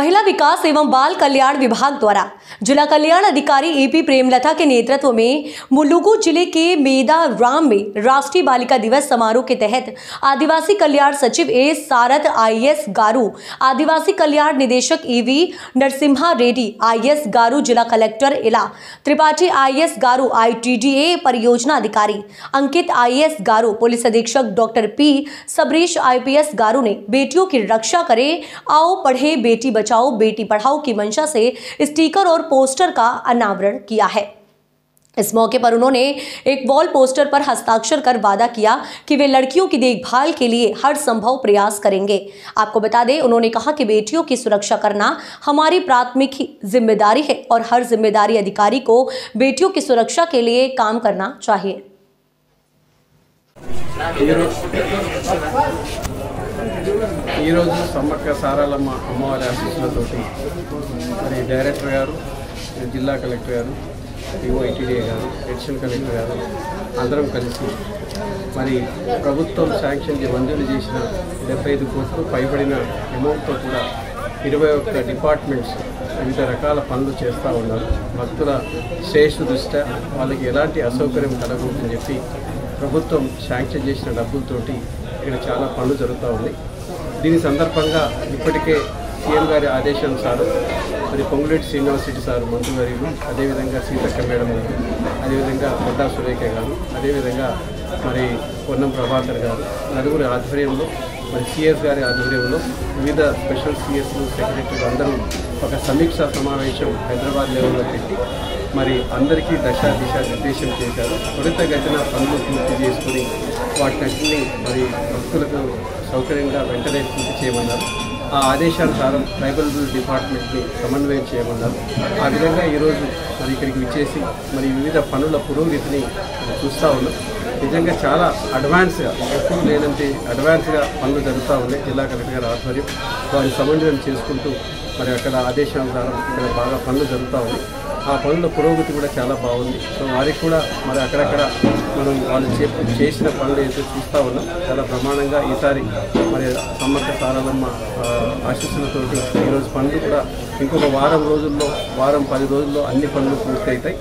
महिला विकास एवं बाल कल्याण विभाग द्वारा जिला कल्याण अधिकारी एपी प्रेमलता के नेतृत्व में मुलुगु जिले के मेदाराम में राष्ट्रीय बालिका दिवस समारोह के तहत आदिवासी कल्याण सचिव ए सारथ आईएएस गारू, आदिवासी कल्याण निदेशक ईवी नरसिम्हा रेड्डी आईएएस गारू, जिला कलेक्टर इला त्रिपाठी आईएएस गारू, आईटीडीए परियोजना अधिकारी अंकित आईएएस गारू, पुलिस अधीक्षक डॉक्टर पी सबरीश आईपीएस गारू ने बेटियों की रक्षा करें, आओ पढ़े बेटी बचाओ बेटी पढ़ाओ की मंशा से स्टिकर और पोस्टर का अनावरण किया है। इस मौके पर उन्होंने एक वॉल पोस्टर पर हस्ताक्षर कर वादा किया कि वे लड़कियों की देखभाल के लिए हर संभव प्रयास करेंगे। आपको बता दें, उन्होंने कहा कि बेटियों की सुरक्षा करना हमारी प्राथमिक जिम्मेदारी है और हर जिम्मेदारी अधिकारी को बेटियों की सुरक्षा के लिए काम करना चाहिए। సమ్మక్క సారాలమ్మ అమ్మవారి ఆశీస్సులతోటి మరి డైరెక్టర్ గారు, జిల్లా కలెక్టర్ గారు, ఐటీడీఏ గారు, అడిషనల్ కలెక్టర్ గారు అందరం కలిసి మరి ప్రభుత్వం శాంక్షన్ మంజూరు చేసిన 75 కోట్లు పైబడిన అమౌంట్తో కూడా 21 డిపార్ట్మెంట్స్ వివిధ రకాల పనులు చేస్తూ ఉన్నారు. భక్తుల శ్రేష్ఠ దృష్ట్యా వాళ్ళకి ఎలాంటి అసౌకర్యం కలగకూడదని చెప్పి ప్రభుత్వం శాంక్షన్ చేసిన డబ్బులతోటి ఇక్కడ చాలా పనులు జరుగుతూ ఉన్నాయి. దీని సందర్భంగా ఇప్పటికే సీఎం గారి ఆదేశానుసారం మరి పొంగులేటి శ్రీనివాసరెడ్డి సార్ మంత్రివర్యులు, అదేవిధంగా సీతక్క మేడం గారు, అదేవిధంగా కొట్టా సురేఖ గారు, అదేవిధంగా మరి పొన్నం ప్రభాకర్ గారు నలుగురి ఆధ్వర్యంలో మరి సిఎస్ గారి ఆధ్వర్యంలో వివిధ స్పెషల్ సిఎస్లు, సెక్రటరీలు అందరూ ఒక సమీక్షా సమావేశం హైదరాబాద్ లెవెల్లో పెట్టి మరి అందరికీ దిశ నిర్దేశం చేశారు. త్వరితగతిన పనులు పూర్తి చేసుకుని వాటిని మరి భక్తులకు సౌకర్యంగా వెంటనే పూర్తి చేయమన్నారు. ఆ ఆదేశానుసారం ట్రైబల్ డిపార్ట్మెంట్ని సమన్వయం చేయమన్నారు. ఆ విధంగా ఈరోజు మరి ఇక్కడికి విచ్చేసి మరి వివిధ పనుల పురోగతిని చూస్తూ ఉన్నాం. నిజంగా చాలా అడ్వాన్స్గా, ఎప్పుడు లేనంటే అడ్వాన్స్గా పనులు జరుగుతూ ఉన్నాయి. జిల్లా కలెక్టర్ గారి ఆధ్వర్యం వారిని సమన్వయం చేసుకుంటూ మరి అక్కడ ఆదేశానుసారం ఇక్కడ బాగా పనులు జరుగుతూ ఉన్నాయి. ఆ పనుల పురోగతి కూడా చాలా బాగుంది. సో వారికి కూడా మరి అక్కడక్కడ మనం వాళ్ళు చేసిన పనులు ఏదో చూస్తూ ఉన్నాం. చాలా ప్రమాణంగా ఈసారి మరి సమ్మక్క సారాలమ్మ ఆశీస్సులతో ఈరోజు పనులు కూడా ఇంకొక వారం రోజుల్లో, వారం 10 రోజుల్లో అన్ని పనులు పూర్తవుతాయి.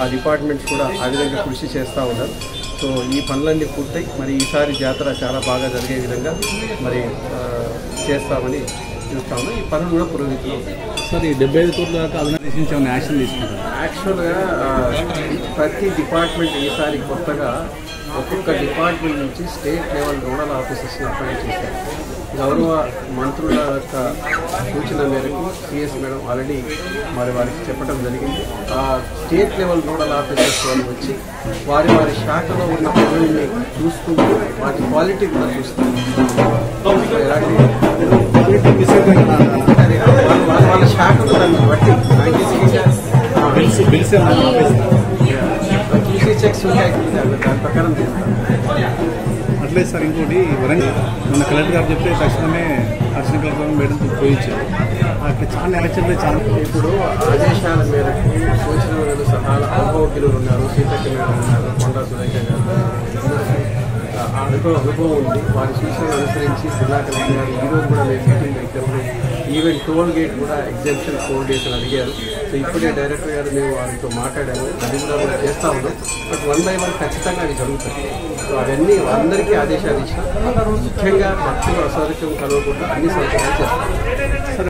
ఆ డిపార్ట్మెంట్స్ కూడా ఆ విధంగా కృషి చేస్తూ ఉన్నారు. సో ఈ పనులన్నీ పూర్తయి మరి ఈసారి జాతర చాలా బాగా జరిగే విధంగా మరి చేస్తామని చూస్తాము. ఈ పనులు కూడా పురోగతిలో సార్ ఈ 75 కోట్ల దాకా అవినాశించి ఏమైనా యాక్షన్ తీసుకుంటారు? యాక్చువల్గా ప్రతి డిపార్ట్మెంట్ ఈసారి కొత్తగా ఒక్కొక్క డిపార్ట్మెంట్ నుంచి స్టేట్ లెవెల్ రూరల్ ఆఫీసర్స్ని అపాయింట్ చేశారు. గౌరవ మంత్రుల యొక్క సూచన మేరకు సిఎస్ మేడం ఆల్రెడీ మరి వారికి చెప్పడం జరిగింది. ఆ స్టేట్ లెవెల్ రూరల్ ఆఫీసర్స్ వాళ్ళు వచ్చి వారి శాఖలో ఉన్న పనుల్ని చూసుకుంటూ వాటి క్వాలిటీ కూడా చూస్తారు. వాళ్ళ శాఖలు దాన్ని బట్టి ఈసీ చెక్స్ ఉంటాయి, దాని ప్రకారం చేస్తారు. అట్లేదు సార్. ఇంకోటి వరంగల్ మన కలెక్టర్ గారు చెప్తే తక్షణమే అడిషనల్ కలెక్టర్ మేడం పోయించారు. అట్లా చాలా యాక్చువల్గా చాలా ఇప్పుడు ఆదేశాల మేరకు సూచనలు సలహాల అనుభవజ్ఞులు ఉన్నారు. సీతక్క మేడం ఉన్నారు, కొండా సురేఖ గారు అనుభవం ఉంది. వారి సూచనలు అనుసరించి జిల్లా కలెక్టర్ గారు ఈరోజు కూడా మేము మీటింగ్ పెట్టాము. ఈవెన్ టోల్ గేట్ కూడా ఎగ్జామ్షన్ 4 days అని అడిగారు. సో ఇప్పుడే డైరెక్టర్ గారు మేము వారితో మాట్లాడాము. అది కూడా చేస్తూ ఉన్నాం. బట్ 1 by 1 ఖచ్చితంగా అది జరుగుతుంది. సో అవన్నీ అందరికీ ఆదేశాలు ఇచ్చిన ముఖ్యంగా భక్తులు అసౌకర్యం కలగకుండా అన్ని సౌకర్యాలు చేస్తారు.